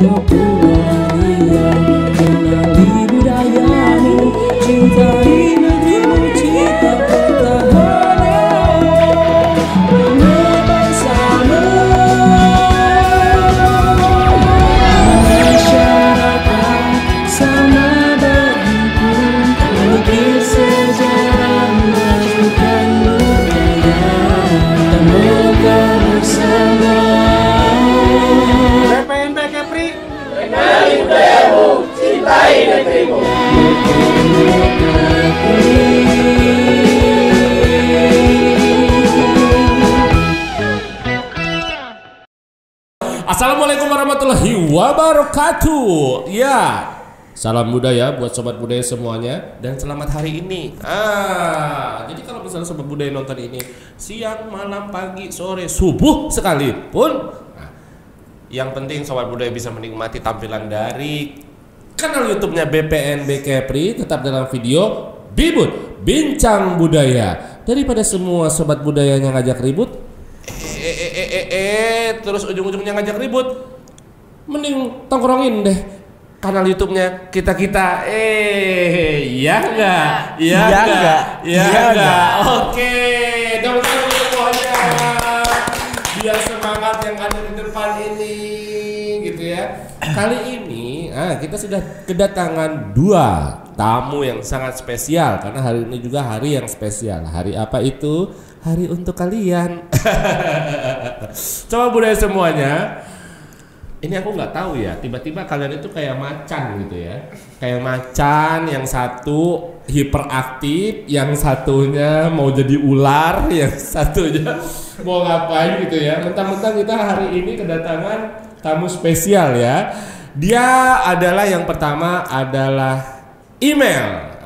Kepulauan Riau, kenali budayamu, cintai negerimu, cita pertahanan nama bangsamu. Masyarakat sama bagiku, melukis sejarah, memajukan budaya, kita moga bersama. BPNB Kepri, Kenali budayamu, cintai negerimu. Assalamualaikum warahmatullahi wabarakatuh. Ya, salam budaya buat sobat budaya semuanya dan selamat hari ini. Jadi kalau misalnya sobat budaya nonton ini siang, malam, pagi, sore, subuh sekalipun, yang penting sobat budaya bisa menikmati tampilan dari kanal YouTube-nya BPNB Kepri, tetap dalam video Bibut Bincang Budaya. Daripada semua sobat budayanya ngajak ribut, terus ujung-ujungnya ngajak ribut, mending tongkrongin deh kanal YouTube-nya kita. Iya enggak? Iya enggak? Iya enggak? Oke, dong semuanya. Biar semangat yang ada di depan ini gitu ya. Kali ini kita sudah kedatangan dua tamu yang sangat spesial karena hari ini juga hari yang spesial. Hari apa itu? Hari untuk kalian. Coba budaya semuanya. Ini aku nggak tahu ya. Tiba-tiba kalian itu kayak macan gitu ya. Kayak macan, yang satu hiperaktif, yang satunya mau jadi ular, yang satunya mau ngapain gitu ya. Mentang-mentang kita hari ini kedatangan tamu spesial ya. Dia adalah yang pertama adalah Email.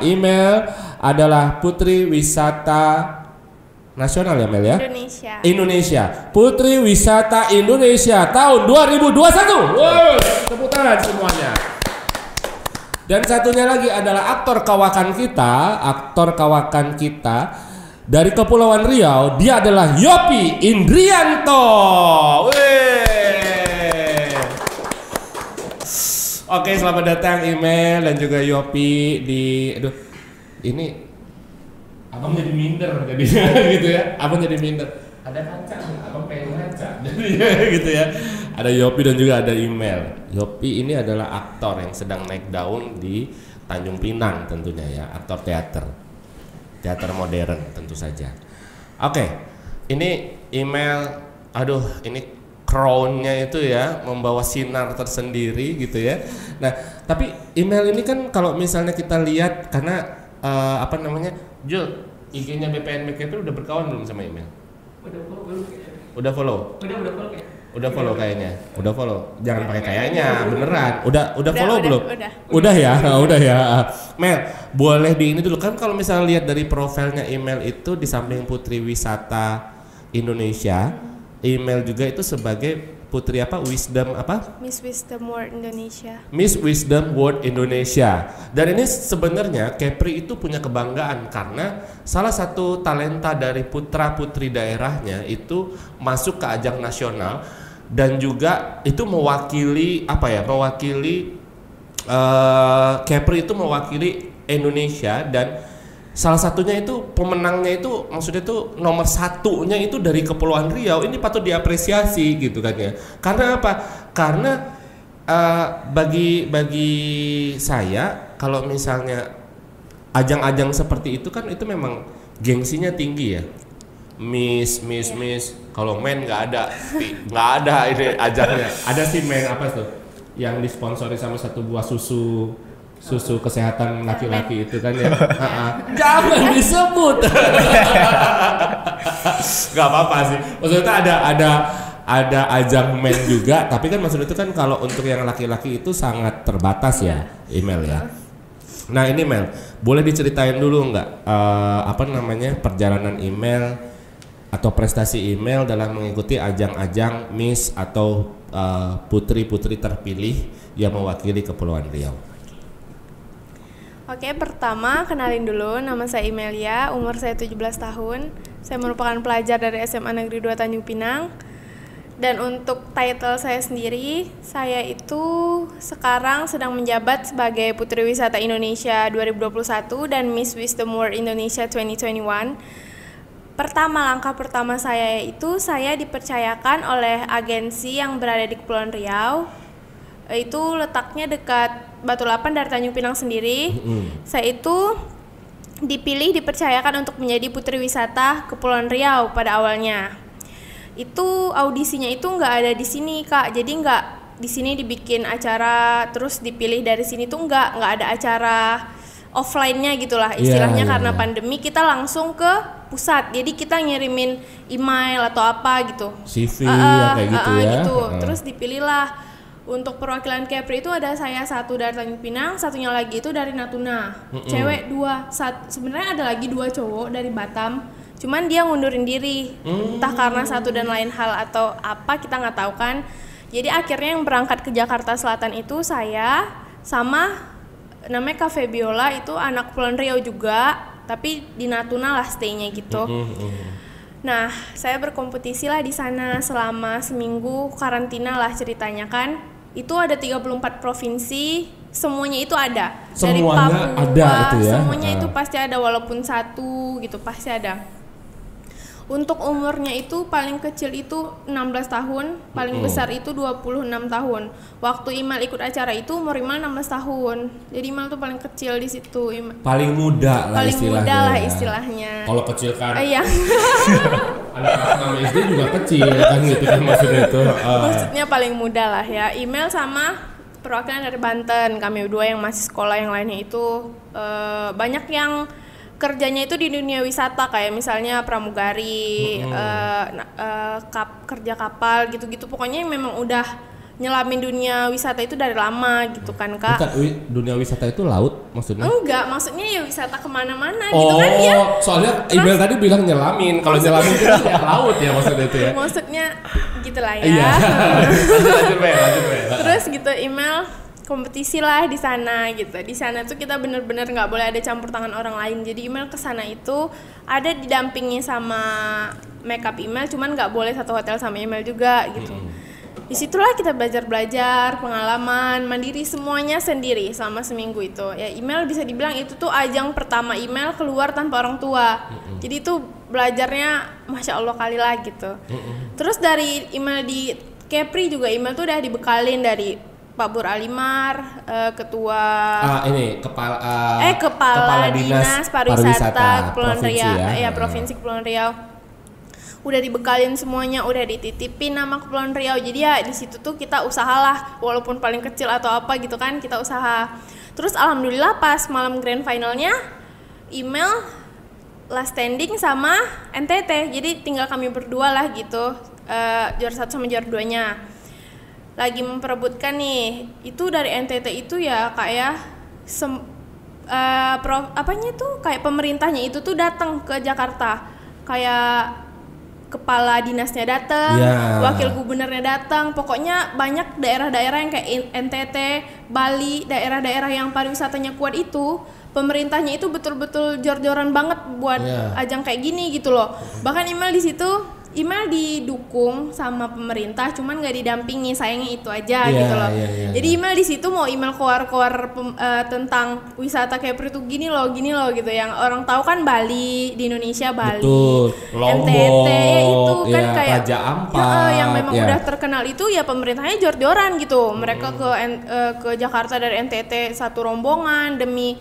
Email adalah Putri Wisata Nasional ya Mel ya? Indonesia. Putri Wisata Indonesia tahun 2021. Wow, tepuk tangan semuanya. Dan satunya lagi adalah aktor kawakan kita dari Kepulauan Riau. Dia adalah Yopi Indrianto. Oke, selamat datang Email dan juga Yopi di ini abang jadi minder jadinya gitu ya. Abang jadi minder. Ada kaca, abang pengen kaca. Jadi gitu ya. Ada Yopi dan juga ada Email. Yopi ini adalah aktor yang sedang naik daun di Tanjung Pinang tentunya ya, aktor teater modern tentu saja. Oke, ini Email, ini crown-nya itu ya membawa sinar tersendiri gitu ya. Nah, tapi Email ini kan kalau misalnya kita lihat karena Jul, IG-nya BPNB Kepri udah berkawan belum sama Email? Udah follow kayaknya. Udah follow. Jangan pakai kayaknya, beneran. Udah follow belum? Udah ya. Udah ya. Mel, boleh di ini dulu kan kalau misalnya lihat dari profilnya Email itu di samping Putri Wisata Indonesia, Email juga itu sebagai Putri Miss Wisdom World Indonesia. Dan ini sebenarnya Kepri itu punya kebanggaan karena salah satu talenta dari putra putri daerahnya itu masuk ke ajang nasional dan juga itu mewakili Kepri itu mewakili Indonesia. Dan salah satunya itu pemenangnya itu maksudnya itu nomor satunya itu dari Kepulauan Riau. Ini patut diapresiasi gitu kan ya. Karena apa? Karena bagi saya kalau misalnya ajang-ajang seperti itu kan itu memang gengsinya tinggi ya. Miss. Kalau men nggak ada ini ajangnya. Ada sih men apa tuh? Yang disponsori sama satu buah susu kesehatan laki-laki itu kan ya. Jangan disebut. Gak apa-apa sih. Maksudnya ada ajang men juga, tapi kan maksudnya itu kan kalau untuk yang laki-laki itu sangat terbatas ya, Email ya. Nah ini Mel, boleh diceritain dulu nggak perjalanan Email atau prestasi Email dalam mengikuti ajang-ajang Miss atau putri-putri terpilih yang mewakili Kepulauan Riau? Oke, pertama kenalin dulu, nama saya Imelia, umur saya 17 tahun. Saya merupakan pelajar dari SMA Negeri 2 Tanjung Pinang. Dan untuk title saya sendiri, saya itu sekarang sedang menjabat sebagai Putri Wisata Indonesia 2021 dan Miss Wisdom World Indonesia 2021. Langkah pertama saya itu saya dipercayakan oleh agensi yang berada di Kepulauan Riau. Itu letaknya dekat Batu Lapan dari Tanjung Pinang sendiri. Saya itu dipercayakan untuk menjadi Putri Wisata Kepulauan Riau pada awalnya. Itu audisinya itu nggak ada di sini Kak, jadi nggak di sini dibikin acara terus dipilih dari sini tuh nggak ada acara offline-nya gitulah istilahnya. Karena pandemi kita langsung ke pusat, jadi kita ngirimin email atau apa gitu, CV kayak gitu ya gitu. Terus dipilihlah. Untuk perwakilan Kepri itu ada saya satu dari Tanjung Pinang, satunya lagi itu dari Natuna. Cewek 2, sebenarnya ada lagi 2 cowok dari Batam. Cuman dia ngundurin diri, entah karena satu dan lain hal atau apa kita nggak tahu kan. Jadi akhirnya yang berangkat ke Jakarta Selatan itu saya sama namanya Kak Febiola, itu anak Kepulauan Riau juga, tapi di Natuna lah stay-nya gitu. Nah, saya berkompetisi lah di sana selama seminggu, karantina lah ceritanya kan. Itu ada 34 provinsi, semuanya itu ada. Dari Papua, ada itu ya. Semuanya itu pasti ada, walaupun satu gitu pasti ada. Untuk umurnya itu paling kecil itu 16 tahun, paling besar itu 26 tahun. Waktu Imal ikut acara itu umur Imal 16 tahun. Jadi Imal tuh paling kecil di situ. Paling muda lah istilahnya. Kalau kecil kan. Iya. Anak kelas 6 SD juga kecil kan gitu kan maksudnya itu. Maksudnya paling muda lah ya. Email sama perwakilan dari Banten. Kami berdua yang masih sekolah, yang lainnya itu banyak yang kerjanya itu di dunia wisata, kayak misalnya pramugari, kerja kapal gitu-gitu. Pokoknya memang udah nyelamin dunia wisata itu dari lama gitu kan Kak. Bukan, dunia wisata itu laut maksudnya? Enggak, maksudnya ya wisata kemana-mana gitu kan ya. Soalnya Ibel tadi bilang nyelamin. Kalau nyelamin itu ya laut ya maksudnya itu ya. Maksudnya gitulah ya. Iya. lanjut. Terus gitu email kompetisi lah di sana gitu. Di sana tuh kita bener-bener nggak boleh ada campur tangan orang lain. Jadi email ke sana itu ada didampingi sama makeup email, cuman nggak boleh satu hotel sama email juga gitu. Disitulah kita belajar pengalaman, mandiri semuanya sendiri selama seminggu itu. Ya email bisa dibilang itu tuh ajang pertama email keluar tanpa orang tua. Jadi itu belajarnya Masya Allah kali lah gitu. Terus dari email di Kepri juga email tuh udah dibekalin dari Pak Bur Alimar, ketua kepala dinas pariwisata Kepulauan Riau, provinsi Kepulauan Riau. Udah dibekalin semuanya, udah dititipin nama Kepulauan Riau. Jadi ya di situ tuh kita usahalah, walaupun paling kecil atau apa gitu kan, kita usaha. Terus alhamdulillah pas malam grand finalnya email last standing sama NTT. Jadi tinggal kami berdua lah gitu, juara 1 sama juara 2-nya. Lagi memperebutkan nih. Itu dari NTT itu ya kayak kayak pemerintahnya itu tuh datang ke Jakarta. Kayak kepala dinasnya datang, wakil gubernurnya datang, pokoknya banyak daerah-daerah yang kayak NTT, Bali, daerah-daerah yang pariwisatanya kuat itu, pemerintahnya itu betul-betul jor-joran banget buat ajang kayak gini gitu loh. Bahkan email di situ, email didukung sama pemerintah, cuman nggak didampingi, sayangnya itu aja gitu loh. Jadi email di situ mau email keluar tentang wisata Kepri itu gini loh gitu, yang orang tahu kan Bali di Indonesia, Bali, NTT ya itu kan kayak Raja Ampat, yang memang udah terkenal itu ya pemerintahnya jor-joran gitu. Mereka ke Jakarta dari NTT satu rombongan demi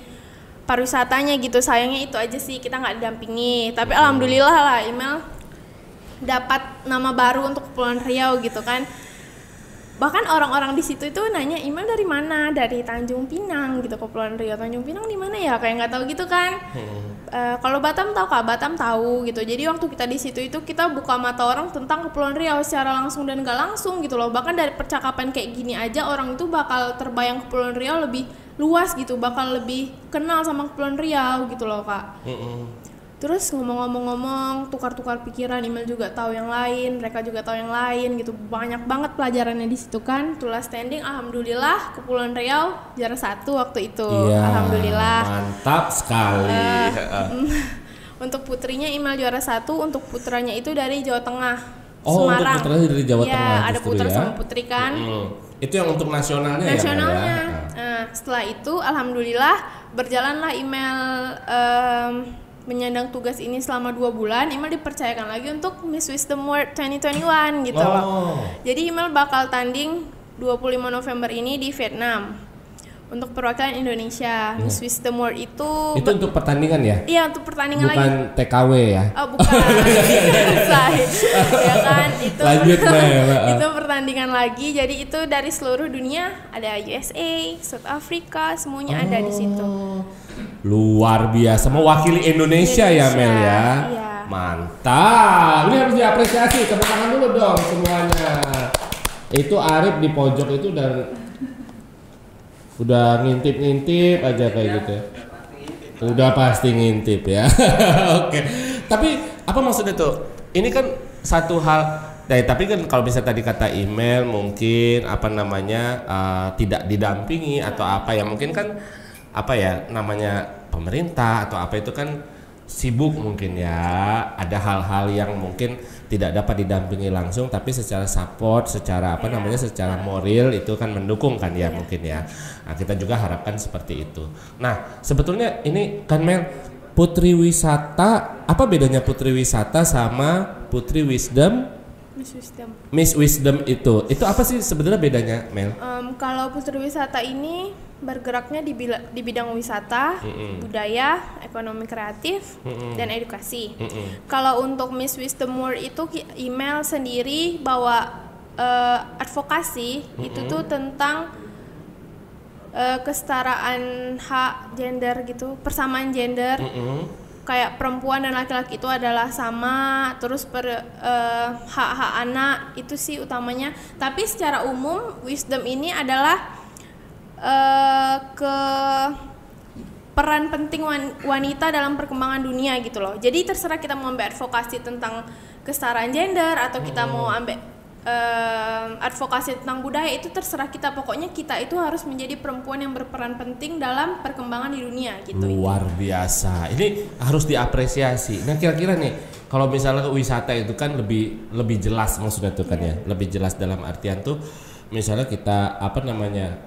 pariwisatanya gitu. Sayangnya itu aja sih, kita nggak didampingi. Tapi alhamdulillah lah email dapat nama baru untuk Kepulauan Riau gitu kan. Bahkan orang-orang di situ itu nanya email dari mana, dari Tanjung Pinang gitu, Kepulauan Riau. Tanjung Pinang di mana ya, kayak nggak tahu gitu kan. Kalau Batam tahu Kak, Batam tahu gitu. Jadi waktu kita di situ itu kita buka mata orang tentang Kepulauan Riau secara langsung dan nggak langsung gitu loh. Bahkan dari percakapan kayak gini aja orang itu bakal terbayang Kepulauan Riau lebih luas gitu, bakal lebih kenal sama Kepulauan Riau gitu loh Kak. Terus ngomong-ngomong, tukar-tukar pikiran, email juga tahu yang lain, mereka juga tahu yang lain gitu. Banyak banget pelajarannya di situ kan. Tulas standing, alhamdulillah Kepulauan Riau juara 1 waktu itu. Alhamdulillah. Mantap sekali. Untuk putrinya email juara 1, untuk putranya itu dari Jawa Tengah. Oh, Semarang. untuk putranya dari Jawa Ya, Tengah ada justru putra ya. sama putri kan. Itu yang untuk nasionalnya, Nasionalnya. ya Mel ya. Nah, setelah itu alhamdulillah berjalanlah email menyandang tugas ini selama 2 bulan. Email dipercayakan lagi untuk Miss Wisdom World 2021 gitu loh. Jadi email bakal tanding 25 November ini di Vietnam untuk perwakilan Indonesia. Miss Wisdom World itu untuk pertandingan ya? Iya, untuk pertandingan Bukan lagi. TKW ya? Oh, bukan. Ya kan, itu Lanjut, Mel. itu pertandingan lagi. Jadi itu dari seluruh dunia, ada USA, South Africa, semuanya ada di situ. Luar biasa, mewakili Indonesia ya Mel ya. Iya. Mantap. Ini harus diapresiasi, tepuk tangan dulu dong semuanya. Itu Arif di pojok itu udah ngintip-ngintip aja kayak gitu ya. Udah pasti ngintip ya. Oke. Tapi apa maksudnya tuh? Ini kan satu hal. Tapi kan kalau bisa tadi kata email mungkin apa namanya tidak didampingi atau apa ya, mungkin kan apa ya namanya pemerintah atau apa itu kan sibuk mungkin ya, ada hal-hal yang mungkin tidak dapat didampingi langsung tapi secara support, secara apa namanya secara moral itu kan mendukung kan ya mungkin ya. Nah, kita juga harapkan seperti itu. Nah, sebetulnya ini kan Mel, Putri Wisata, apa bedanya Putri Wisata sama Putri Wisdom? Miss Wisdom itu apa sih sebenarnya bedanya, Mel? Kalau Putri Wisata ini bergeraknya di bidang wisata, budaya, ekonomi kreatif, dan edukasi. Kalau untuk Miss Wisdom World itu email sendiri bawa advokasi, itu tuh tentang kesetaraan hak gender gitu, persamaan gender. Kayak perempuan dan laki-laki itu adalah sama, terus hak-hak anak itu sih utamanya. Tapi secara umum wisdom ini adalah ke peran penting wanita dalam perkembangan dunia gitu loh. Jadi terserah kita mau ambil advokasi tentang kesetaraan gender atau kita mau ambil advokasi tentang budaya, itu terserah kita. Pokoknya kita itu harus menjadi perempuan yang berperan penting dalam perkembangan di dunia gitu. Luar biasa, ini harus diapresiasi. Nah kira-kira nih kalau misalnya wisata itu kan lebih jelas maksudnya tuh kan ya, lebih jelas dalam artian tuh misalnya kita apa namanya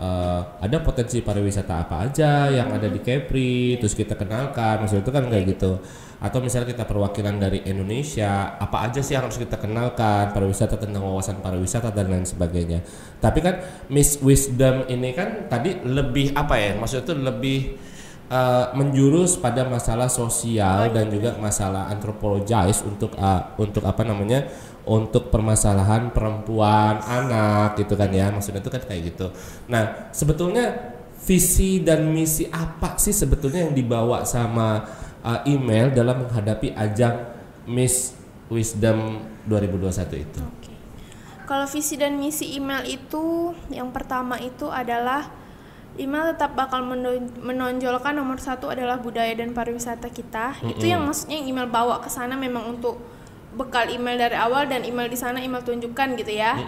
ada potensi pariwisata apa aja yang ada di Kepri, terus kita kenalkan, maksudnya itu kan kayak gitu. Atau misalnya kita perwakilan dari Indonesia, apa aja sih yang harus kita kenalkan, pariwisata, tentang wawasan pariwisata dan lain sebagainya. Tapi kan Miss Wisdom ini kan tadi lebih apa ya, maksudnya itu lebih menjurus pada masalah sosial dan juga masalah anthropologis untuk apa namanya, untuk permasalahan perempuan, anak gitu kan ya, maksudnya itu kan kayak gitu. Nah sebetulnya visi dan misi apa sih sebetulnya yang dibawa sama email dalam menghadapi ajang Miss Wisdom 2021 itu? Kalau visi dan misi email itu, yang pertama itu adalah email tetap bakal menonjolkan nomor 1 adalah budaya dan pariwisata kita. Itu yang maksudnya yang email bawa ke sana memang untuk bekal email dari awal, dan email di sana email tunjukkan gitu ya.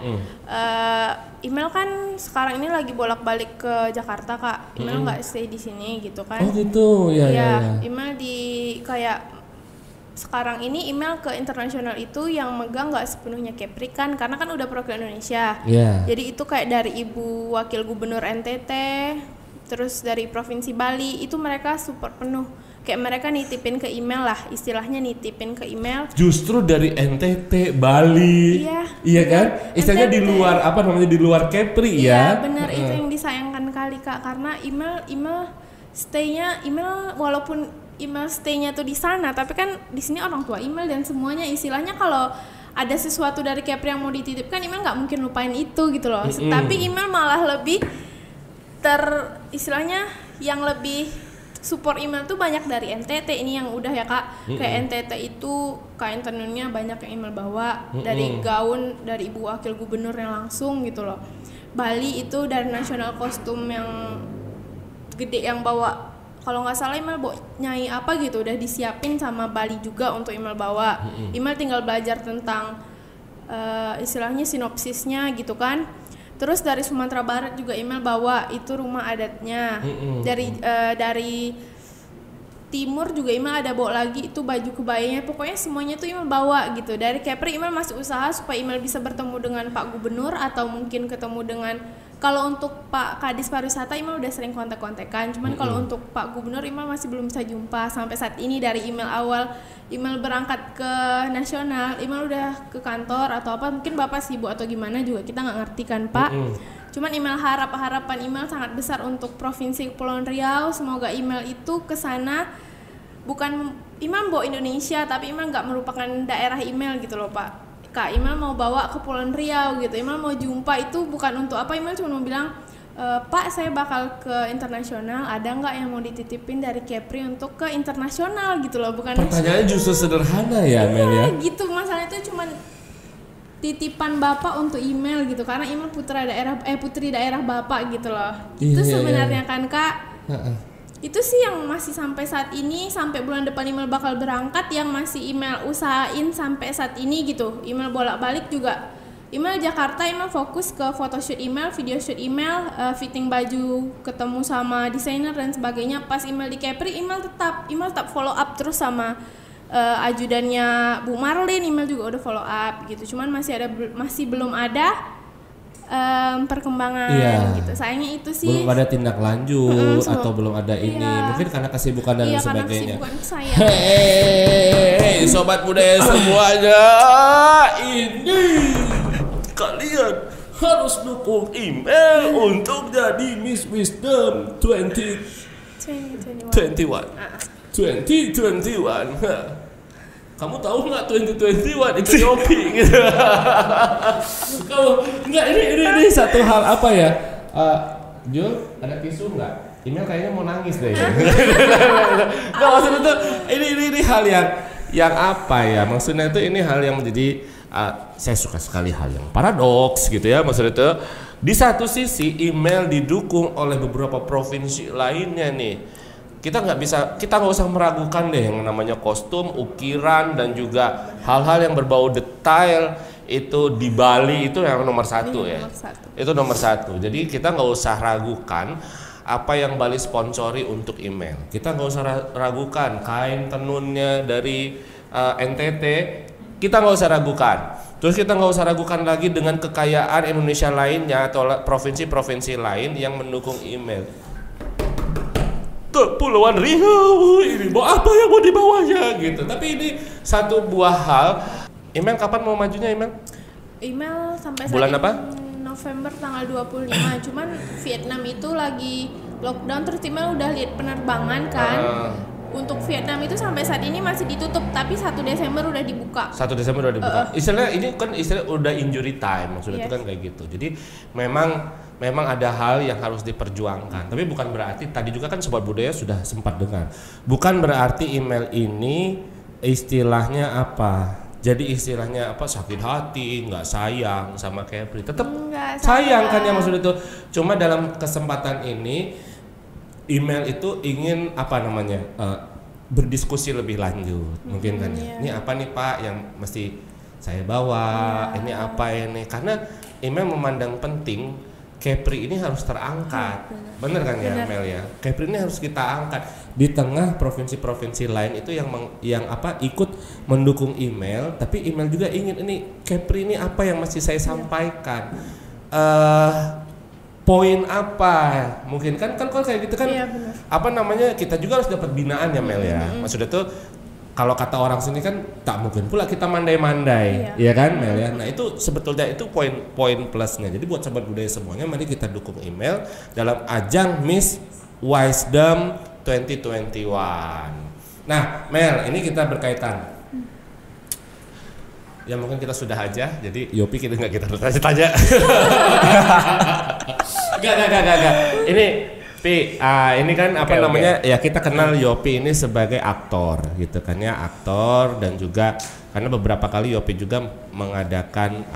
Email kan sekarang ini lagi bolak-balik ke Jakarta Kak. Email nggak stay di sini gitu kan. Oh gitu ya. Email di kayak sekarang ini email ke internasional itu yang megang nggak sepenuhnya Kepri kan, karena kan udah perwakilan Indonesia. Jadi itu kayak dari Ibu Wakil Gubernur NTT, terus dari Provinsi Bali, itu mereka support penuh. Kayak mereka nitipin ke email lah, istilahnya nitipin ke email. Justru dari NTT, Bali, iya kan? Istilahnya di luar apa namanya, di luar Kepri ya? Iya benar, itu yang disayangkan kali Kak, karena email stay-nya, email walaupun email stay-nya tuh di sana, tapi kan di sini orang tua email dan semuanya, istilahnya kalau ada sesuatu dari Kepri yang mau dititipkan, email nggak mungkin lupain itu gitu loh. Tapi email malah lebih istilahnya yang lebih support email tuh banyak dari NTT ini yang udah ya Kak. Kayak NTT itu kain tenunnya banyak yang email bawa, dari gaun dari Ibu Wakil Gubernur yang langsung gitu loh. Bali itu dari National Kostum yang gede yang bawa, kalau nggak salah email bawa nyai apa gitu, udah disiapin sama Bali juga untuk email bawa. Email tinggal belajar tentang istilahnya sinopsisnya gitu kan. Terus dari Sumatera Barat juga email bawa, itu rumah adatnya. Dari timur juga Imel ada bawa lagi itu baju kebayanya, pokoknya semuanya tuh Imel bawa gitu. Dari Kepri Imel masih usaha supaya Imel bisa bertemu dengan Pak Gubernur atau mungkin ketemu dengan, kalau untuk Pak Kadis Pariwisata Imel udah sering kontak-kontakan, cuman kalau untuk Pak Gubernur Imel masih belum bisa jumpa sampai saat ini. Dari email awal Imel berangkat ke nasional, Imel udah ke kantor atau apa, mungkin Bapak sibuk atau gimana juga kita nggak ngerti kan Pak. Cuman Imel harapan Imel sangat besar untuk Provinsi Kepulauan Riau. Semoga Imel itu ke sana bukan Imel bawa Indonesia, tapi Imel nggak merupakan daerah Imel gitu loh Pak. Kak Imel mau bawa ke Kepulauan Riau gitu. Imel mau jumpa itu bukan untuk apa, Imel cuma mau bilang, Pak saya bakal ke internasional, ada nggak yang mau dititipin dari Kepri untuk ke internasional gitu loh, bukan. Pertanyaannya justru sederhana ya Mel ya. Gitu, masalahnya itu cuman titipan Bapak untuk email gitu, karena Imel putri daerah Bapak gitu loh. Itu sebenarnya kan Kak. Itu sih yang masih sampai saat ini, sampai bulan depan Imel bakal berangkat, yang masih Imel usahain sampai saat ini gitu. Imel bolak-balik juga. Imel Jakarta, Imel fokus ke photoshoot Imel, video shoot Imel, fitting baju, ketemu sama desainer dan sebagainya. Pas Imel di Kepri, Imel tetap follow up terus sama ajudannya Bu Marlin. Imel juga udah follow up gitu, cuman masih belum ada perkembangan gitu. Sayangnya itu sih belum ada tindak lanjut atau belum ada ini, mungkin karena kesibukan dan sebagainya. Hei sobat budaya semuanya, ini kalian harus dukung Imel untuk jadi Miss Wisdom 2021. Kamu tahu nggak 2021 itu Yopi gitu. Kamu nggak, ini satu hal apa ya? Jul, ada tisu nggak? Imel kayaknya mau nangis deh. Nggak, maksudnya tuh ini hal yang apa ya? Maksudnya itu ini hal yang menjadi saya suka sekali hal yang paradoks gitu ya. Maksudnya itu di satu sisi Imel didukung oleh beberapa provinsi lainnya nih. Kita nggak usah meragukan deh yang namanya kostum, ukiran dan juga hal-hal yang berbau detail itu di Bali itu yang nomor satu ya. Itu nomor satu. Jadi kita nggak usah ragukan apa yang Bali sponsori untuk Imel. Kita nggak usah ragukan kain tenunnya dari NTT. Kita nggak usah ragukan. Terus kita nggak usah ragukan lagi dengan kekayaan Indonesia lainnya atau provinsi-provinsi lain yang mendukung Imel. Kepulauan Riau ini mau apa yang mau dibawanya gitu. Tapi ini satu buah hal. Imel kapan mau majunya Imel? Imel sampai bulan apa? November tanggal 25. Cuman Vietnam itu lagi lockdown, terus Imel udah lihat penerbangan kan. Untuk Vietnam itu sampai saat ini masih ditutup, tapi 1 Desember udah dibuka. 1 Desember udah dibuka. Istilahnya ini kan udah injury time, maksudnya itu kan kayak gitu. Jadi memang ada hal yang harus diperjuangkan. Tapi bukan berarti, tadi juga kan Sobat Budaya sudah sempat dengar. Bukan berarti email ini istilahnya apa? Jadi istilahnya apa, sakit hati, nggak sayang sama Kepri. Tetap sayang kan ya maksudnya itu. Cuma dalam kesempatan ini email itu ingin apa namanya berdiskusi lebih lanjut mungkin kan ya. Ini apa nih Pak yang mesti saya bawa, ini apa ini, karena email memandang penting Kepri ini harus terangkat. Bener kan ya Mel ya? Kepri ini harus kita angkat di tengah provinsi-provinsi lain itu yang ikut mendukung email, tapi email juga ingin ini Kepri ini apa yang mesti saya sampaikan. Poin apa mungkin kan kalau kayak gitu kan apa namanya, kita juga harus dapat binaan ya Mel ya. Maksudnya tuh kalau kata orang sini kan tak mungkin pula kita mandai-mandai ya kan Mel ya. Nah itu sebetulnya itu poin plusnya. Jadi buat Sobat Budaya semuanya, mari kita dukung email dalam ajang Miss Wisdom 2021. Nah Mel, ini kita berkaitan ya, mungkin kita sudah aja, jadi Yopi kita nggak kita tanya. Gak. Ini Pi, ini kan namanya ya, kita kenal Yopi ini sebagai aktor gitu kan ya, aktor, dan juga karena beberapa kali Yopi juga mengadakan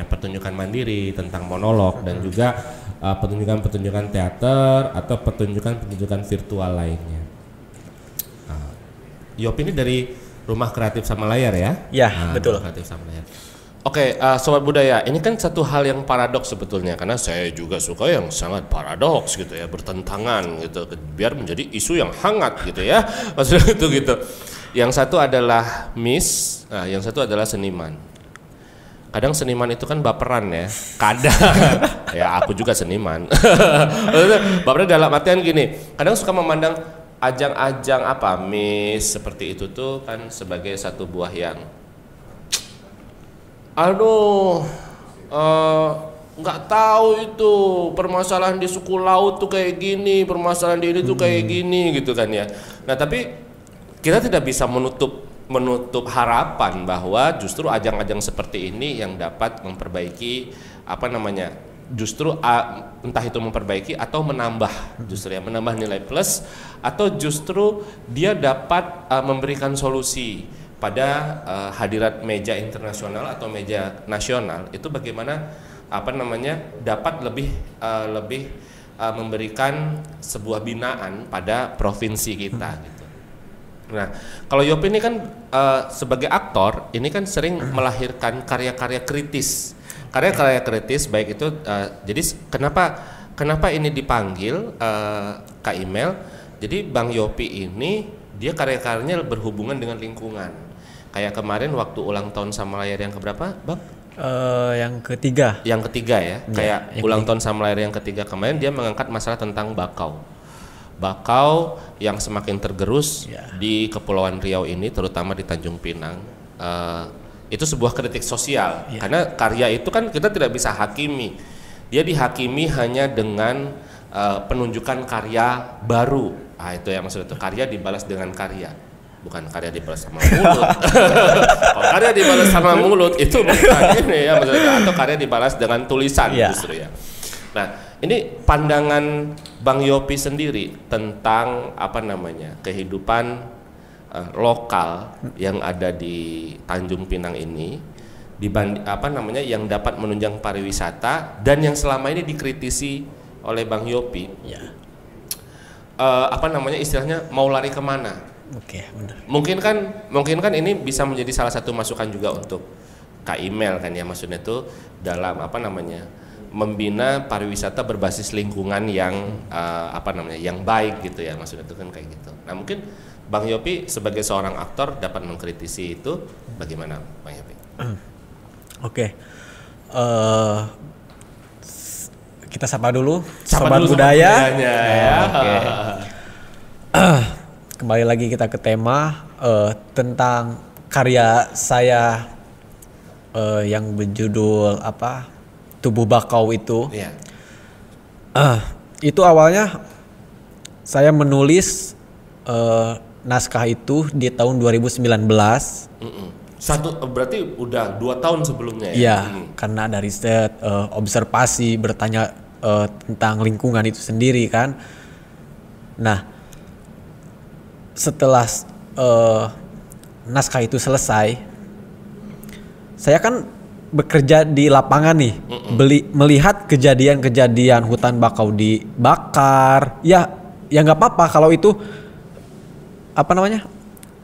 pertunjukan mandiri tentang monolog dan juga pertunjukan teater atau pertunjukan virtual lainnya. Yopi ini dari Rumah Kreatif Sama Layar ya? Ya, betul. Kreatif Sama Layar. Oke, Sobat Budaya, ini kan satu hal yang paradoks sebetulnya, karena saya juga suka yang sangat paradoks gitu ya, bertentangan gitu, biar menjadi isu yang hangat gitu ya, maksudnya itu gitu. Yang satu adalah Miss, yang satu adalah seniman. Kadang seniman itu kan baperan ya, kadang, ya aku juga seniman. Baperan dalam artian gini, kadang suka memandang ajang-ajang Miss seperti itu tuh kan sebagai satu buah yang nggak tahu itu permasalahan di suku laut tuh kayak gini, permasalahan di ini tuh kayak gini gitu kan ya. Nah tapi kita tidak bisa menutup harapan bahwa justru ajang-ajang seperti ini yang dapat memperbaiki justru entah itu memperbaiki atau menambah justru ya, menambah nilai plus, atau justru dia dapat memberikan solusi pada hadirat meja internasional atau meja nasional itu bagaimana dapat lebih memberikan sebuah binaan pada provinsi kita gitu. Nah, kalau Yopi ini kan sebagai aktor ini kan sering melahirkan karya-karya kritis. Karya-karya kritis baik itu jadi kenapa ini dipanggil Kak Imel? Jadi Bang Yopi ini dia karya-karyanya berhubungan dengan lingkungan. Kayak kemarin waktu ulang tahun Samalayar yang keberapa, Bang? Yang ketiga. Yang ketiga ya. Kayak ulang tahun Samalayar yang ketiga kemarin dia mengangkat masalah tentang bakau. Bakau yang semakin tergerus di Kepulauan Riau ini, terutama di Tanjung Pinang. Itu sebuah kritik sosial. Karena karya itu kan kita tidak bisa hakimi. Dia dihakimi hanya dengan penunjukan karya baru. Itu yang maksudnya itu karya dibalas dengan karya. Bukan karya dibalas sama mulut. Kalau karya dibalas sama mulut itu bukan ini ya maksudnya, atau karya dibalas dengan tulisan justru ya. Nah, ini pandangan Bang Yopi sendiri tentang kehidupan lokal yang ada di Tanjung Pinang ini yang dapat menunjang pariwisata dan yang selama ini dikritisi oleh Bang Yopi. Istilahnya mau lari kemana? Oke, benar. Mungkin kan ini bisa menjadi salah satu masukan juga untuk Kak Imel kan ya, maksudnya itu dalam membina pariwisata berbasis lingkungan yang yang baik gitu ya, maksudnya itu kan kayak gitu. Nah mungkin Bang Yopi sebagai seorang aktor dapat mengkritisi itu, bagaimana Bang Yopi? Oke. Kita sapa dulu Sobat Budaya. Oke. Kembali lagi kita ke tema tentang karya saya yang berjudul Tubuh Bakau itu. Itu awalnya saya menulis naskah itu di tahun 2019. Berarti udah 2 tahun sebelumnya ya? Iya, karena ada riset, observasi, bertanya tentang lingkungan itu sendiri kan. Nah, setelah naskah itu selesai, saya kan bekerja di lapangan nih, melihat kejadian-kejadian hutan bakau dibakar. Ya nggak apa-apa kalau itu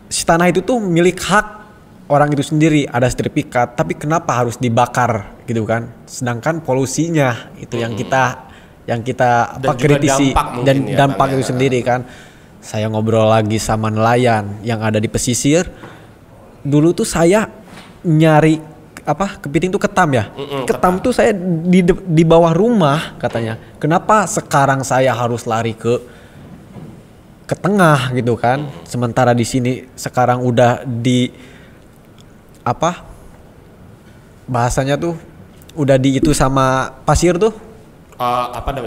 si tanah itu tuh milik hak orang itu sendiri, ada sertifikat. Tapi kenapa harus dibakar gitu kan? Sedangkan polusinya itu yang kita kritisi dan dampak itu sendiri kan. Saya ngobrol lagi sama nelayan yang ada di pesisir. Dulu tuh saya nyari kepiting tuh ketam ya. Ketam tuh saya di bawah rumah katanya. Kenapa sekarang saya harus lari ke tengah gitu kan? Sementara di sini sekarang udah bahasanya tuh udah itu sama pasir tuh.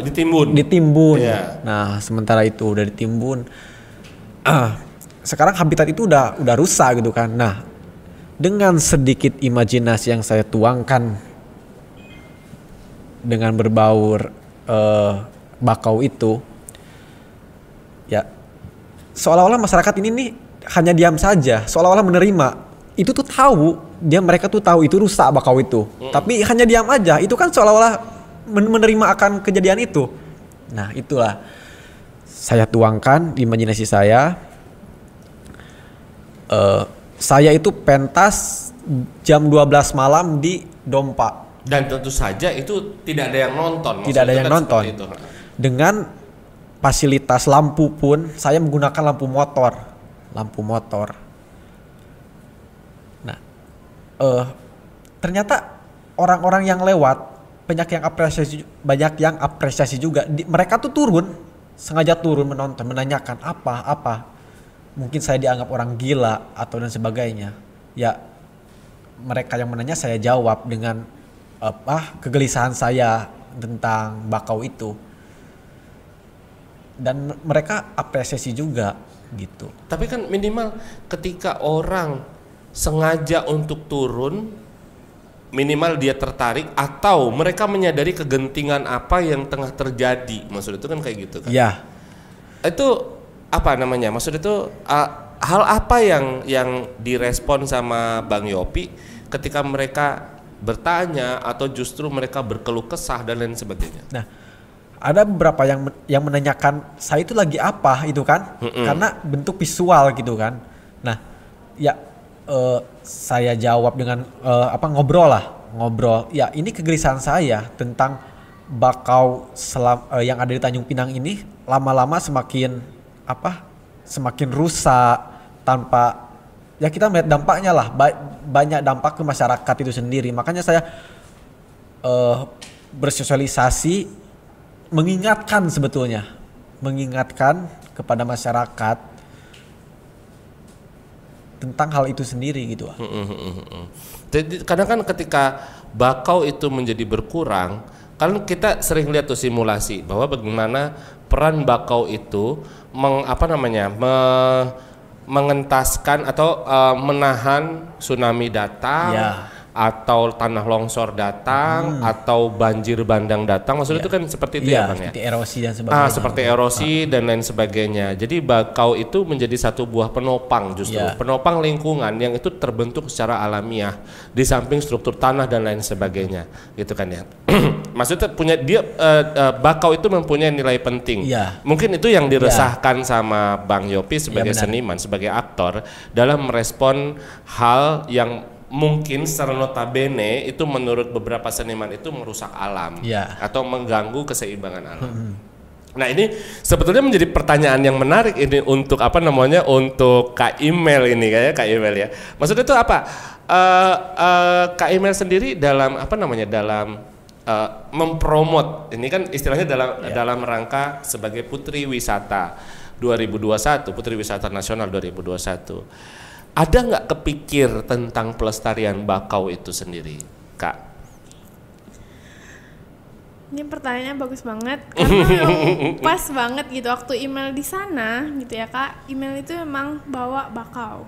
Ditimbun. Yeah. Nah, sementara itu udah ditimbun. Sekarang habitat itu udah rusak gitu kan. Nah, dengan sedikit imajinasi yang saya tuangkan dengan berbaur bakau itu, ya seolah-olah masyarakat ini nih hanya diam saja, seolah-olah menerima. Itu tuh mereka tuh tahu itu rusak bakau itu, tapi hanya diam aja. Itu kan seolah-olah menerima akan kejadian itu. Nah, itulah saya tuangkan di imajinasi saya. Saya itu pentas jam 12 malam di Dompa. Dan tentu saja itu tidak ada yang nonton. Tidak ada yang nonton. Itu. Dengan fasilitas lampu pun saya menggunakan lampu motor. Nah, ternyata orang-orang yang lewat banyak yang apresiasi juga. Mereka tuh sengaja turun menonton, menanyakan apa. Mungkin saya dianggap orang gila atau dan sebagainya. Ya, mereka yang menanya saya jawab dengan kegelisahan saya tentang bakau itu. Dan mereka apresiasi juga gitu. Tapi kan minimal ketika orang sengaja untuk turun, minimal dia tertarik atau mereka menyadari kegentingan apa yang tengah terjadi. Maksud itu kan kayak gitu kan? Iya. Itu apa namanya? Maksud itu hal apa yang direspon sama Bang Yopi ketika mereka bertanya atau justru mereka berkeluh kesah dan lain sebagainya? Nah, ada beberapa yang menanyakan saya itu lagi apa itu kan? Karena bentuk visual gitu kan. Nah, ya saya jawab dengan ngobrol. Ya, ini kegelisahan saya tentang bakau yang ada di Tanjung Pinang ini lama-lama semakin rusak tanpa ya kita melihat dampaknya lah, banyak dampak ke masyarakat itu sendiri. Makanya saya bersosialisasi mengingatkan kepada masyarakat tentang hal itu sendiri gitu. Jadi kadang kan ketika bakau itu menjadi berkurang, kan kita sering lihat tuh simulasi bahwa bagaimana peran bakau itu mengentaskan atau menahan tsunami datang, atau tanah longsor datang, atau banjir bandang datang. Maksudnya itu kan seperti itu ya Bang ya? Seperti erosi dan sebagainya. Seperti erosi dan lain sebagainya. Jadi bakau itu menjadi satu buah penopang justru. Penopang lingkungan yang itu terbentuk secara alamiah di samping struktur tanah dan lain sebagainya. Gitu kan ya. Maksudnya bakau itu mempunyai nilai penting. Mungkin itu yang diresahkan sama Bang Yopi sebagai seniman, sebagai aktor dalam merespon hal yang mungkin secara notabene itu menurut beberapa seniman itu merusak alam atau mengganggu keseimbangan alam. Nah, ini sebetulnya menjadi pertanyaan yang menarik ini untuk untuk Kak Imel ini Kak Imel ya. Maksudnya itu apa? Kak Imel sendiri dalam dalam mempromot ini kan istilahnya dalam rangka sebagai Putri Wisata 2021, Putri Wisata Nasional 2021. Ada nggak kepikir tentang pelestarian bakau itu sendiri, Kak? Ini pertanyaannya bagus banget karena memang pas banget gitu waktu email di sana gitu ya Kak. Email itu memang bawa bakau.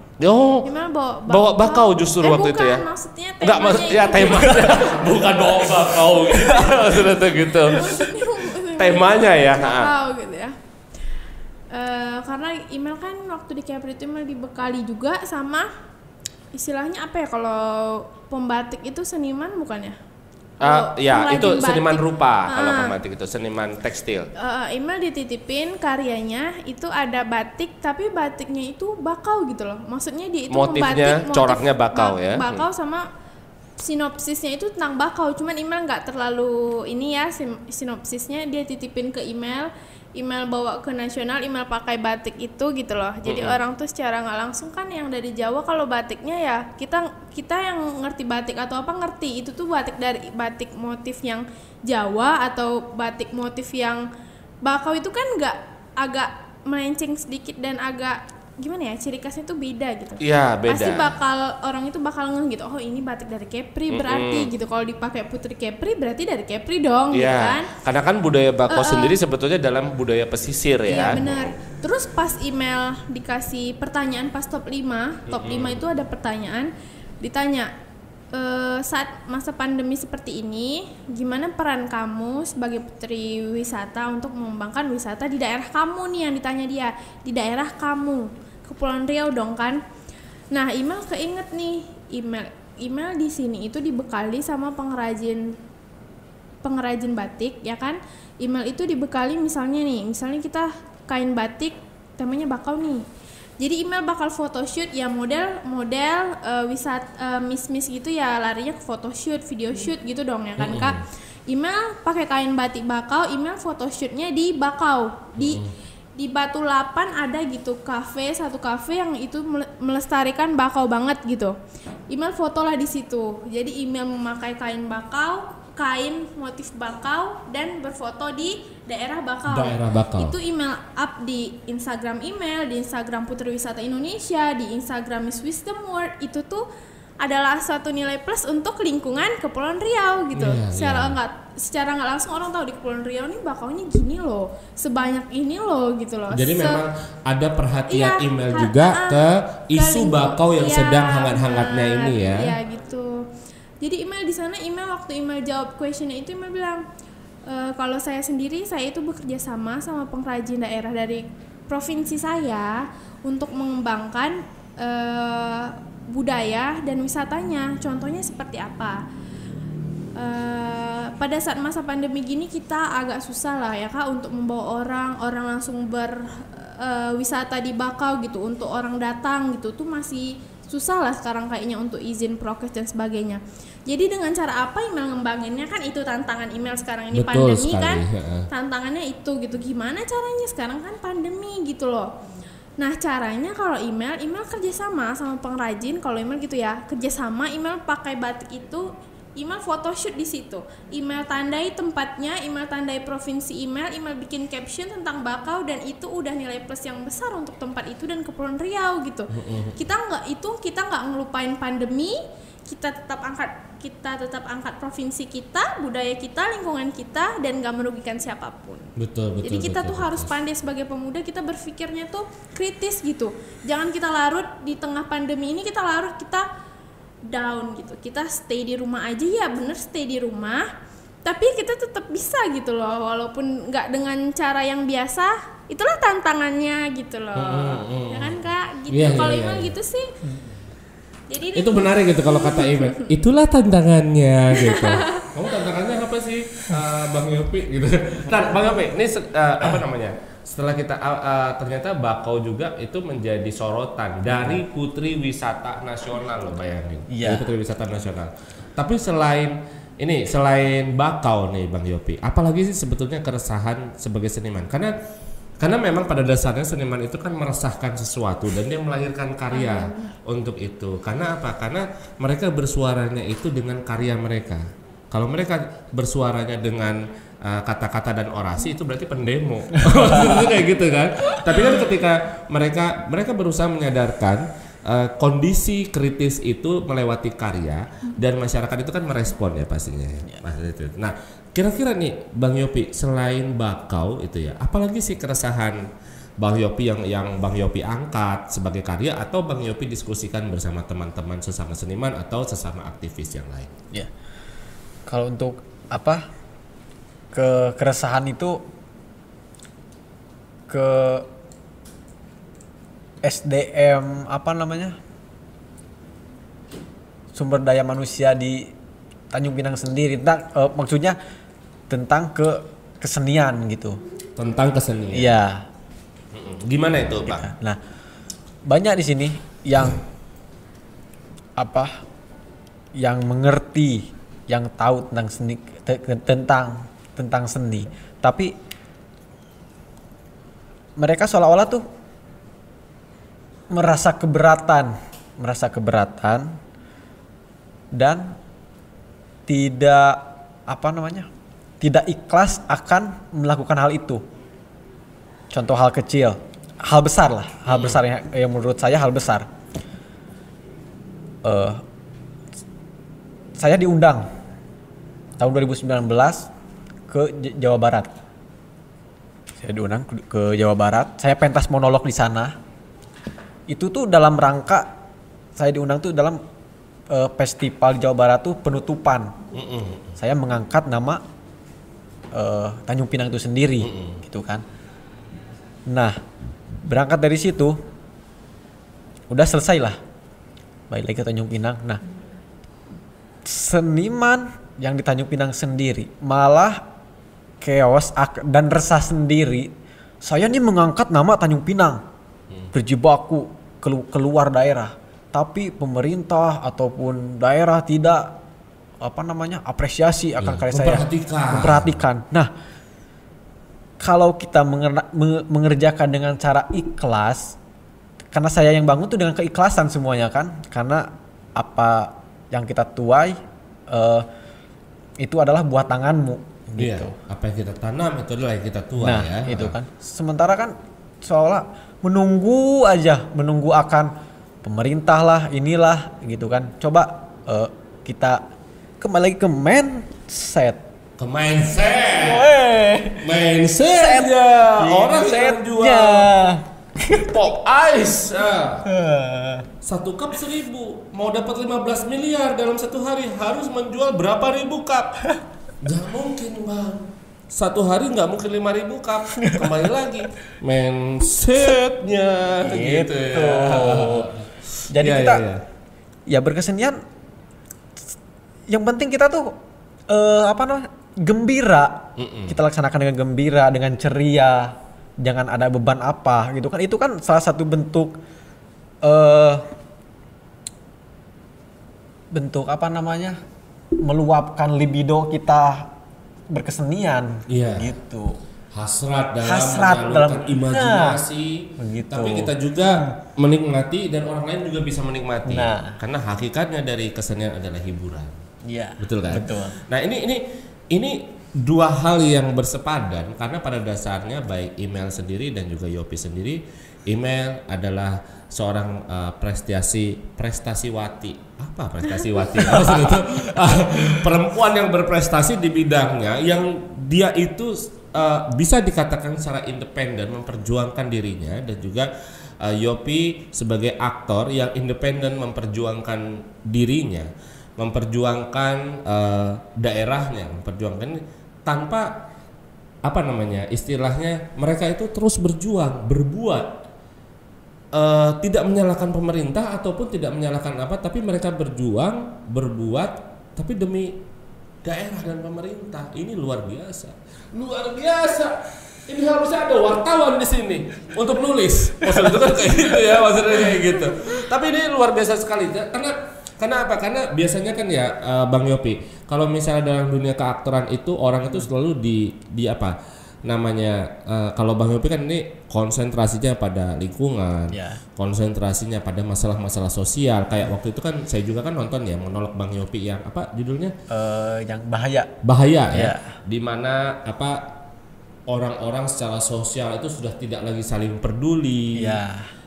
Email bawa bakau justru waktu itu ya. Maksudnya temanya temanya bukan bawa bakau gitu. Maksudnya gitu. Temanya ya. Bakau gitu ya. Karena email kan waktu di Kepri itu email dibekali juga sama istilahnya apa ya, kalau pembatik itu seniman bukan ya? Itu seniman rupa. Kalau pembatik itu seniman tekstil. Email dititipin karyanya itu ada batik, tapi batiknya itu bakau gitu loh. Maksudnya dia itu motifnya coraknya bakau ya. Bakau sama sinopsisnya itu tentang bakau. Cuman email nggak terlalu ini ya, sinopsisnya dia titipin ke email bawa ke nasional, email pakai batik itu gitu loh. Jadi orang tuh secara nggak langsung kan yang dari Jawa kalau batiknya ya kita yang ngerti batik atau apa ngerti itu tuh batik dari batik motif yang Jawa atau batik motif yang bakau itu kan nggak, agak melenceng sedikit dan agak gimana ya, ciri khasnya tuh beda gitu. Iya, beda. Pasti orang itu bakal ngeh gitu. Oh, ini batik dari Kepri berarti gitu. Kalau dipakai Putri Kepri berarti dari Kepri dong gitu kan. Karena kan budaya bakau sendiri sebetulnya dalam budaya pesisir ya. Iya, benar. Terus pas email dikasih pertanyaan pas top 5 itu ada pertanyaan ditanya saat masa pandemi seperti ini, gimana peran kamu sebagai Putri Wisata untuk mengembangkan wisata di daerah kamu nih, yang ditanya dia, di daerah kamu, Kepulauan Riau dong kan. Nah, email keinget nih, email di sini itu dibekali sama pengrajin batik ya kan. Email itu dibekali misalnya kita kain batik temanya bakau nih. Jadi email bakal photoshoot ya model miss gitu ya larinya ke photoshoot, video shoot gitu dong ya kan Kak. Email pakai kain batik bakau, email photoshootnya di bakau di Batu Lapan ada gitu satu kafe yang itu melestarikan bakau banget gitu. Email foto lah di situ. Jadi email memakai kain motif bakau dan berfoto di daerah bakau. Itu email up di Instagram email, di Instagram Putri Wisata Indonesia, di Instagram Miss Wisdom World. Itu tuh adalah suatu nilai plus untuk lingkungan Kepulauan Riau gitu. Secara nggak langsung orang tahu di Kepulauan Riau nih bakaunya gini loh, sebanyak ini loh gitu loh. Jadi memang ada perhatian email juga ke isu bakau yang sedang hangat-hangatnya ini ya. Iya gitu. Jadi email di sana waktu email jawab questionnya itu email bilang kalau saya sendiri itu bekerja sama pengrajin daerah dari provinsi saya untuk mengembangkan budaya dan wisatanya. Contohnya seperti apa? Pada saat masa pandemi gini kita agak susah lah ya Kak untuk membawa orang langsung berwisata di bakau gitu, untuk orang datang gitu tuh masih susah lah sekarang kayaknya untuk izin prokes dan sebagainya. Jadi dengan cara apa email ngembanginnya kan itu tantangan email sekarang ini. Betul pandemi sekali, kan tantangannya itu gitu, gimana caranya sekarang kan pandemi gitu loh. Nah caranya kalau email kerjasama sama pengrajin, kalau email gitu ya kerjasama, email pakai batik itu email photoshoot di situ, email tandai tempatnya, email tandai provinsi email bikin caption tentang bakau, dan itu udah nilai plus yang besar untuk tempat itu dan Kepulauan Riau gitu. Kita nggak ngelupain pandemi, kita tetap angkat provinsi kita, budaya kita, lingkungan kita, dan nggak merugikan siapapun. Betul. Jadi kita tuh harus pandai sebagai pemuda, kita berpikirnya tuh kritis gitu. Jangan kita larut di tengah pandemi ini, kita down gitu. Kita stay di rumah aja ya, bener stay di rumah. Tapi kita tetap bisa gitu loh, walaupun nggak dengan cara yang biasa. Itulah tantangannya gitu loh, ya kan Kak? Gitu. Kalau email gitu sih. Jadi itu menarik gitu kalau kata email. Itulah tantangannya gitu. Kamu tantangannya apa sih, Bang Yopi gitu? Bang Yopi, ini apa namanya? Setelah kita ternyata bakau juga itu menjadi sorotan dari Putri Wisata Nasional loh, bayangin. Dari Putri Wisata Nasional. Tapi selain bakau nih Bang Yopi, apalagi sih sebetulnya keresahan sebagai seniman? Karena memang pada dasarnya seniman itu kan meresahkan sesuatu dan dia melahirkan karya untuk itu. Karena apa? Karena mereka bersuaranya itu dengan karya mereka. Kalau mereka bersuaranya dengan kata-kata dan orasi, itu berarti pendemo. Itu kayak gitu kan. Tapi kan ketika mereka berusaha menyadarkan kondisi kritis itu melewati karya, dan masyarakat itu kan merespon ya pastinya. Nah, kira-kira nih Bang Yopi, selain bakau itu ya, apalagi sih keresahan Bang Yopi yang Bang Yopi angkat sebagai karya, atau Bang Yopi diskusikan bersama teman-teman sesama seniman atau sesama aktivis yang lain? Ya. Kalau untuk keresahan itu ke SDM sumber daya manusia di Tanjung Pinang sendiri, maksudnya tentang kesenian gitu. Tentang kesenian. Iya. Gimana itu Pak? Nah, banyak di sini yang yang mengerti, yang tahu tentang seni, tentang seni, tapi mereka seolah-olah tuh merasa keberatan dan tidak ikhlas akan melakukan hal itu. Contoh hal kecil, hal besar yang menurut saya hal besar. Saya diundang tahun 2019 ke Jawa Barat. Saya diundang ke Jawa Barat. Saya pentas monolog di sana. Itu tuh dalam rangka saya diundang tuh dalam festival di Jawa Barat tuh penutupan. Saya mengangkat nama Tanjung Pinang itu sendiri, gitu kan. Nah, berangkat dari situ udah selesai lah. Balik lagi ke Tanjung Pinang. Nah, seniman yang di Tanjung Pinang sendiri malah chaos dan resah sendiri. Saya nih mengangkat nama Tanjung Pinang. berjibaku keluar daerah, tapi pemerintah ataupun daerah tidak apresiasi akan karya saya, memperhatikan. Nah, kalau kita mengerjakan dengan cara ikhlas, karena saya yang bangun tuh dengan keikhlasan semuanya kan, karena apa yang kita tuai itu adalah buah tanganmu gitu. Apa yang kita tanam itu adalah yang kita tuai ya. Itu kan. Sementara kan seolah menunggu akan pemerintah lah, inilah gitu kan. Coba kita kembali lagi ke mindset. Mindsetnya orang yang jual pop ice 1 cup 1.000, mau dapat 15 miliar dalam 1 hari harus menjual berapa ribu cup? Gak mungkin bang, 1 hari nggak mungkin 5.000 cup. Kembali lagi mindsetnya gitu ya. Jadi kita ya berkesenian, yang penting kita tuh gembira. Kita laksanakan dengan gembira, dengan ceria, jangan ada beban apa gitu kan. Itu kan salah satu bentuk meluapkan libido kita berkesenian gitu. Hasrat dalam imajinasi, tapi kita juga menikmati dan orang lain juga bisa menikmati. Karena hakikatnya dari kesenian adalah hiburan. Betul kan? Betul. Nah, ini dua hal yang bersepadan, karena pada dasarnya baik Email sendiri dan juga Yopi sendiri, Email adalah seorang prestasiwati. Apa prestasiwati? Maksudnya itu perempuan yang berprestasi di bidangnya, yang dia itu bisa dikatakan secara independen memperjuangkan dirinya, dan juga Yopi sebagai aktor yang independen memperjuangkan dirinya, memperjuangkan daerahnya, memperjuangkan tanpa istilahnya mereka itu terus berbuat, tidak menyalahkan pemerintah ataupun tidak menyalahkan tapi mereka berbuat tapi demi daerah dan pemerintah. Ini luar biasa. Ini harusnya ada wartawan di sini untuk nulis. Maksudnya kan kayak gitu ya, maksudnya kayak gitu. Tapi ini luar biasa sekali, karena apa? Karena biasanya kan ya Bang Yopi, kalau misalnya dalam dunia keaktoran itu orang itu selalu kalau Bang Yopi kan ini konsentrasinya pada lingkungan, konsentrasinya pada masalah-masalah sosial. Kayak waktu itu kan saya juga kan nonton ya monolog Bang Yopi yang apa judulnya? Yang bahaya ya. Dimana orang-orang secara sosial itu sudah tidak lagi saling peduli.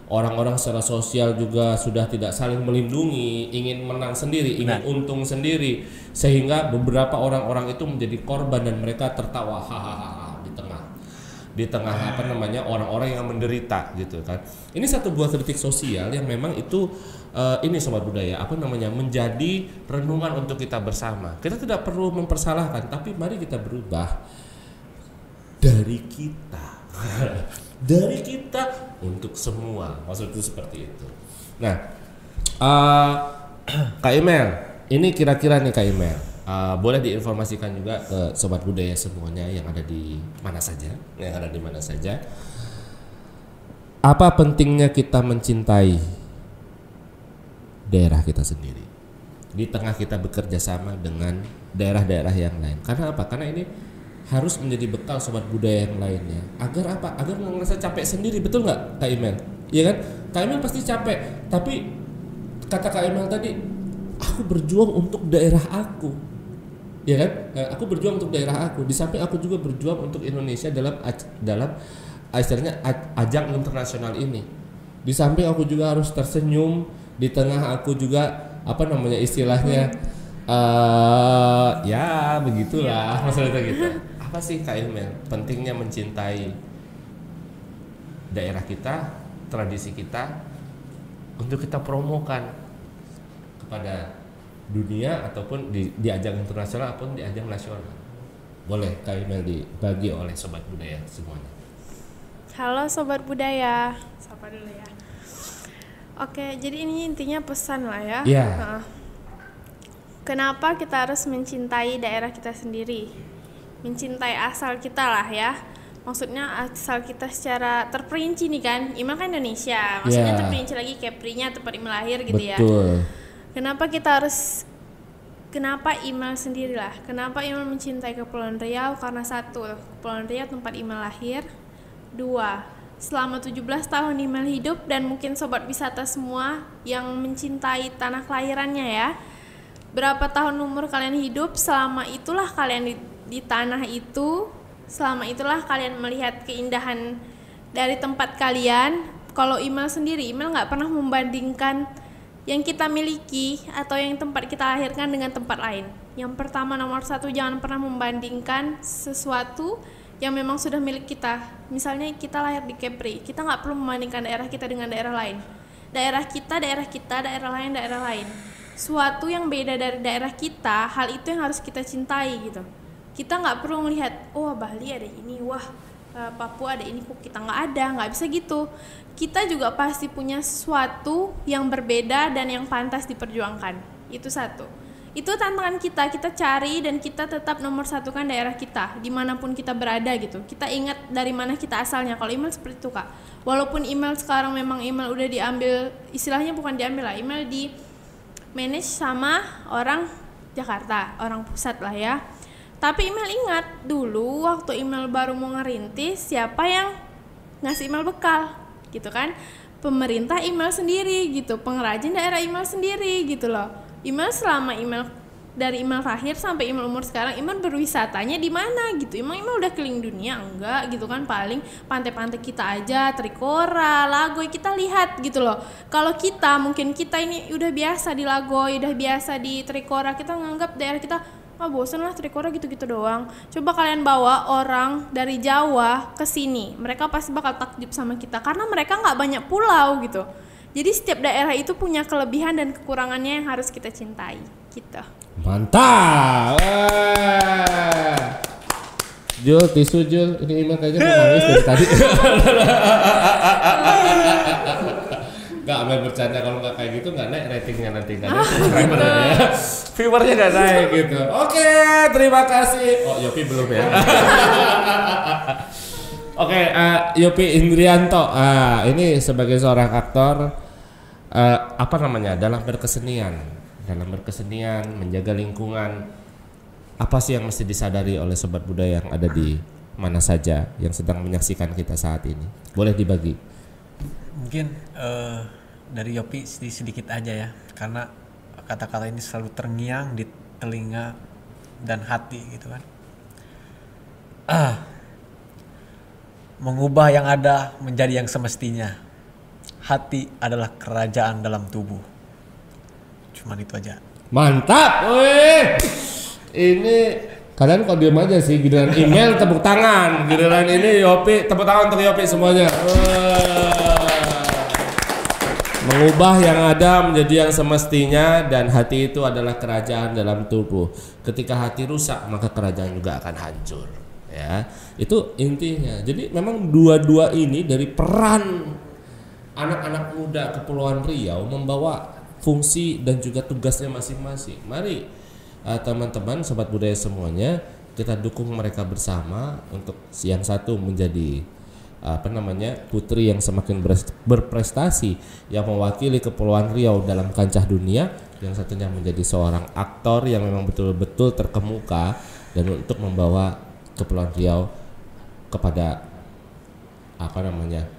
Orang-orang secara sosial juga sudah tidak saling melindungi, ingin menang sendiri, ingin untung sendiri, sehingga beberapa orang-orang itu menjadi korban dan mereka tertawa hahaha di tengah orang-orang yang menderita gitu kan. Ini satu buah kritik sosial yang memang itu ini Sobat Budaya menjadi renungan untuk kita bersama. Kita tidak perlu mempersalahkan, tapi mari kita berubah dari kita. Dari kita untuk semua, maksud itu seperti itu. Nah, Kak Email, ini kira-kira nih Kak Email, boleh diinformasikan juga ke Sobat Budaya semuanya yang ada di mana saja, apa pentingnya kita mencintai daerah kita sendiri di tengah kita bekerja sama dengan daerah-daerah yang lain. Karena apa? Karena ini harus menjadi bekal Sobat Budaya yang lainnya. Agar apa? Agar nggak ngerasa capek sendiri, betul nggak Kak Email? Iya kan? Kak Email pasti capek, tapi kata Kak Email tadi, aku berjuang untuk daerah aku. Ya kan? Aku berjuang untuk daerah aku. Di samping aku juga berjuang untuk Indonesia dalam istilahnya ajang internasional ini. Di samping aku juga harus tersenyum, di tengah aku juga istilahnya ya begitulah maksudnya gitu. Apa sih Kak Email pentingnya mencintai daerah kita, tradisi kita, untuk kita promokan kepada dunia ataupun di ajang internasional ataupun di ajang nasional? Boleh Kak Email dibagi oleh Sobat Budaya semuanya. Halo Sobat Budaya, sapa dulu ya. Oke, jadi ini intinya pesan lah ya. Kenapa kita harus mencintai daerah kita sendiri? Mencintai asal kita lah ya. maksudnya asal kita secara terperinci nih kan, email kan Indonesia, maksudnya terperinci lagi Kepri-nya, tempat email lahir gitu. Betul. Ya. Kenapa email sendirilah? Kenapa email mencintai Kepulauan Riau? Karena satu, Kepulauan Riau tempat email lahir. Dua, selama 17 tahun email hidup dan mungkin sobat wisata semua yang mencintai tanah kelahirannya ya. Berapa tahun umur kalian hidup, selama itulah kalian di tanah itu, selama itulah kalian melihat keindahan dari tempat kalian. Kalau email sendiri, email nggak pernah membandingkan yang kita miliki atau yang tempat kita lahirkan dengan tempat lain. Yang pertama, nomor satu, jangan pernah membandingkan sesuatu yang memang sudah milik kita. Misalnya kita lahir di Kepri, kita nggak perlu membandingkan daerah kita dengan daerah lain. Daerah kita, daerah lain. Suatu yang beda dari daerah kita, hal itu yang harus kita cintai gitu. Kita nggak perlu melihat, oh Bali ada ini, wah Papua ada ini, kok kita nggak bisa gitu. Kita juga pasti punya sesuatu yang berbeda dan yang pantas diperjuangkan. Itu satu. Itu tantangan kita cari dan kita tetap nomor satukan daerah kita dimanapun kita berada gitu. Kita ingat dari mana kita asalnya. Kalau email seperti itu Kak. Walaupun email sekarang memang email udah diambil, istilahnya bukan diambil lah, email di manage sama orang Jakarta, orang pusat lah ya. Tapi email ingat dulu waktu email baru mau ngerintis, siapa yang ngasih email bekal gitu kan? Pemerintah email sendiri gitu, pengrajin daerah email sendiri gitu loh. Email selama email dari email lahir sampai email umur sekarang, email berwisatanya di mana gitu? Emang email udah keliling dunia enggak gitu kan? Paling pantai-pantai kita aja, Trikora, Lagoy kita lihat gitu loh. Kalau kita mungkin kita ini udah biasa di Lagoy, udah biasa di Trikora, kita nganggap daerah kita bosen lah Trikora gitu-gitu doang. Coba kalian bawa orang dari Jawa ke sini, mereka pasti bakal takjub sama kita karena mereka nggak banyak pulau gitu. Jadi setiap daerah itu punya kelebihan dan kekurangannya yang harus kita cintai gitu. Mantap. Jul, tisu Jul, ini email kayaknya mau nangis dari tadi. Gak main bercanda, kalau nggak kayak gitu nggak naik ratingnya nanti kan. Viewernya nggak naik gitu. Oke, terima kasih. Oh Yopi belum ya. Oke, Yopi Indrianto. Ini sebagai seorang aktor, apa namanya, dalam berkesenian menjaga lingkungan, apa sih yang mesti disadari oleh sobat budaya yang ada di mana saja yang sedang menyaksikan kita saat ini? Boleh dibagi? Mungkin dari Yopi sedikit aja ya, karena kata-kata ini selalu terngiang di telinga dan hati gitu kan. Mengubah yang ada menjadi yang semestinya. Hati adalah kerajaan dalam tubuh. Cuman itu aja. Mantap, weh. Ini kalian kok diam aja sih, giliran email tepuk tangan, giliran ini Yopi, tepuk tangan untuk Yopi semuanya. Mengubah yang ada menjadi yang semestinya, dan hati itu adalah kerajaan dalam tubuh. Ketika hati rusak, maka kerajaan juga akan hancur. Ya, itu intinya. Jadi memang dua-dua ini dari peran anak-anak muda Kepulauan Riau membawa fungsi dan juga tugasnya masing-masing. Mari teman-teman sobat budaya semuanya, kita dukung mereka bersama untuk yang satu menjadi putri yang semakin berprestasi yang mewakili Kepulauan Riau dalam kancah dunia, yang satunya menjadi seorang aktor yang memang betul-betul terkemuka dan untuk membawa Kepulauan Riau kepada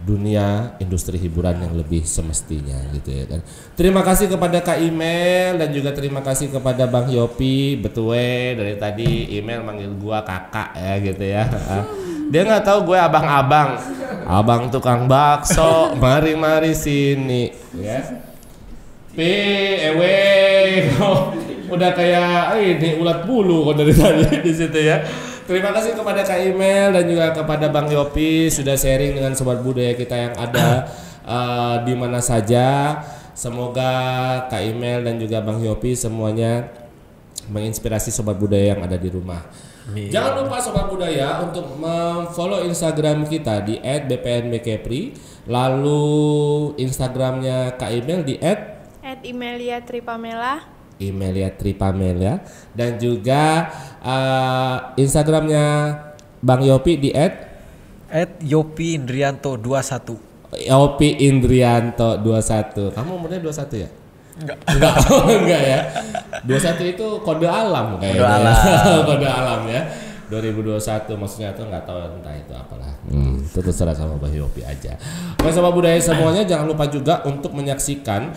dunia industri hiburan yang lebih semestinya gitu ya kan. Terima kasih kepada Kak Email dan juga terima kasih kepada Bang Yopi. Betul, dari tadi Email manggil gua kakak ya gitu ya. Dia nggak tahu gue abang-abang, abang tukang bakso, mari sini ya. Udah kayak ini ulat bulu kok dari tadi di situ ya. Terima kasih kepada Kak Email dan juga kepada Bang Yopi sudah sharing dengan sobat budaya kita yang ada di mana saja. Semoga Kak Email dan juga Bang Yopi semuanya menginspirasi sobat budaya yang ada di rumah. Jangan lupa sobat budaya untuk follow Instagram kita di @bpnbkepri, lalu Instagramnya Kak Email di @emeliatripamela, Tripamela, dan juga Instagramnya Bang Yopi di @yopi_indrianto21. Yopi Indrianto 21. Kamu umurnya 21 ya? Enggak. Enggak ya. 21 itu kode alam kayaknya. Kode alam. Kode alam ya. 2021 maksudnya itu nggak tahu entah itu apalah. Itu terserah sama Mbak Yopi aja. Oke Sobat Budaya semuanya, jangan lupa juga untuk menyaksikan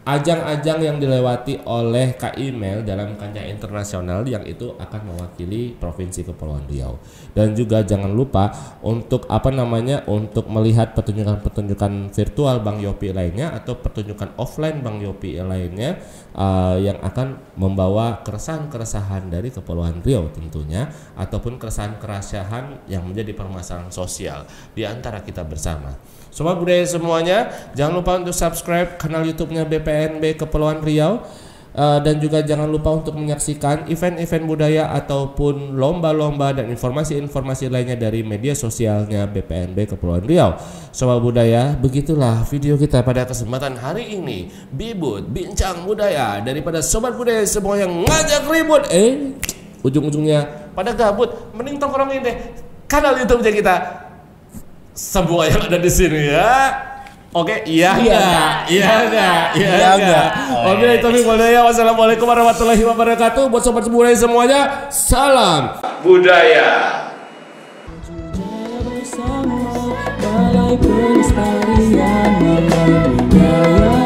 ajang-ajang yang dilewati oleh Kak Imel dalam kancah internasional yang itu akan mewakili Provinsi Kepulauan Riau. Dan juga jangan lupa untuk untuk melihat pertunjukan-pertunjukan virtual Bang Yopi lainnya atau pertunjukan offline Bang Yopi lainnya yang akan membawa keresahan-keresahan dari Kepulauan Riau tentunya, ataupun keresahan-keresahan yang menjadi permasalahan sosial di antara kita bersama. Sobat Budaya semuanya, jangan lupa untuk subscribe kanal YouTube-nya BPNB Kepulauan Riau, dan juga jangan lupa untuk menyaksikan event-event budaya ataupun lomba-lomba dan informasi-informasi lainnya dari media sosialnya BPNB Kepulauan Riau. Sobat Budaya, begitulah video kita pada kesempatan hari ini. Bibut bincang budaya daripada Sobat Budaya semua yang ngajak ribut, ujung-ujungnya pada gabut. Mending tongkrongin deh kanal YouTube-nya kita semua yang ada di sini ya. Oke, iya enggak? Oke, Taufik Walhidayah. Wassalamualaikum warahmatullahi wabarakatuh. Buat Sobat Budaya semuanya, salam budaya. Balai Pelestarian Alam Budaya